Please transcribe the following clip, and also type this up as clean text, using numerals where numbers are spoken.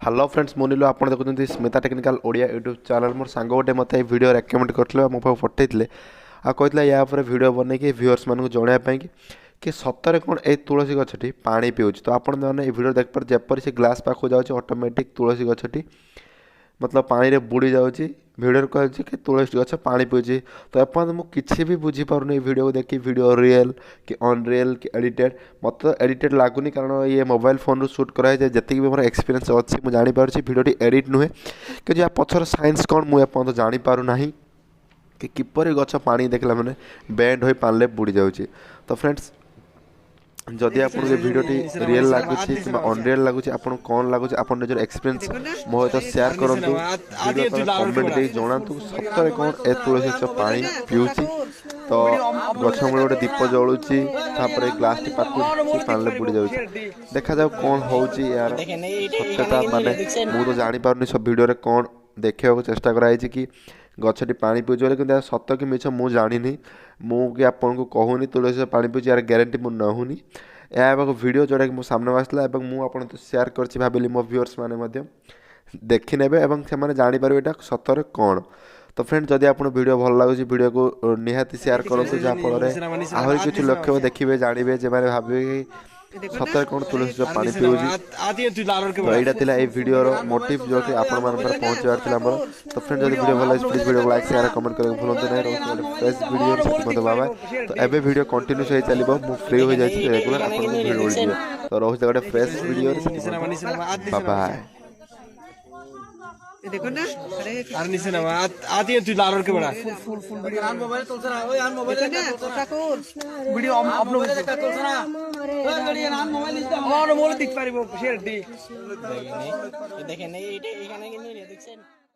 hello friends मुनिलो आप देखते Smita technical Odia YouTube channel मोर सांग गोटे मत वीडियो रेकमेंड करते मो पाक पठे आ कहते या वीडियो बनईकि व्यूअर्स मानक जनवाई कि सतरे कौन ए तुलसी गछटी पानी पीऊँ तो आपने वीडियो देखिए जपर से ग्लास पाखक जाऊँच ऑटोमेटिक तुलसी गछटी मतलब पानी रे बुड़ी जाऊँगी भिडियो कहूँ कि तुलसी गछ पानी पीऊँ तो एपर्तंत मुझे भी बुझीपारूनी वीडियो को देखिए वीडियो रियल कि अनरियल कि एडिटेड मत तो एडिटेड लगुनि कारण ये मोबाइल फोन रू शूट कराए जी भी मोर एक्सपीरियंस अच्छी मुझे जानीपार वीडियोटी एडिट नुहे कि या पछर साइंस कौन मुझे जानीपार ना कि किपर गछ पानी देखला मैंने बैंड हो पानी बुड़ी जाऊँगी तो फ्रेंड्स जदि आप भिडियोटी रियल लगुच कि अनरियल लगुच आप कौन लगुच आप निजर एक्सपीरियंस मो सहित सेयार करूँ वीडियो कमेंट दे जनातु सतरे कौन ए तुलसी गछ पानी पीऊँ तो गछ मूल गोटे दीप जलुची ग्लास टी पाखुची पानी बुड़ी जाऊँ देखा जाऊ कौन होची यार सत्यता माने मु तो जानी पारुनी सब वीडियो रे कौन देखा चेष्टा कराई कि गछटी पानी पीऊँ कि सत कि मिछ मु जानी मुझे आपको कहूनी तुलसी पानी पीऊँ यार ग्यारंटी मुझे नहुनी यह वीडियो जोटा कि मो सामने आसला मुझे आपको सेयार कर भाविली मो व्यूअर्स मैंने देखी नेबे एवं से जापर यहाँ सतरे कौन तो फ्रेंड जदि आप वीडियो भल लगे वीडियो को निहाती सेयार करूँ जहाँफल आहरी कुछ लक्ष्य देखिए जानवे जो भावे सतरे कौन तुलसी पानी पीऊँ तो यहाँ था ये वीडियोर मोटिव जो कि आप पहुँचार तो फ्रेंड जब वीडियो भल लगे प्लीज वीडियो को लाइक शेयर कमेंट करके भूलते नहीं फ्रेश वीडियो बाबा तो एवं वीडियो कंटिन्यूस हो चलो मुझे फ्री हो जाए रेगुलर आप भिड उड़े तो रोज गोटे फ्रेश वीडियो बाय देखो ना अरे यार नीचे ना आती है तू लार के बड़ा फुल फुल यार मोबाइल तो सरा ओ यार मोबाइल देखो ना ठाकुर वीडियो अपलोड करता तो सरा ओ गड़ी नाम मोबाइल इस और मोबाइल दिख पारिबो शेयर दी देखे नहीं एखाने कि नहीं देखছেন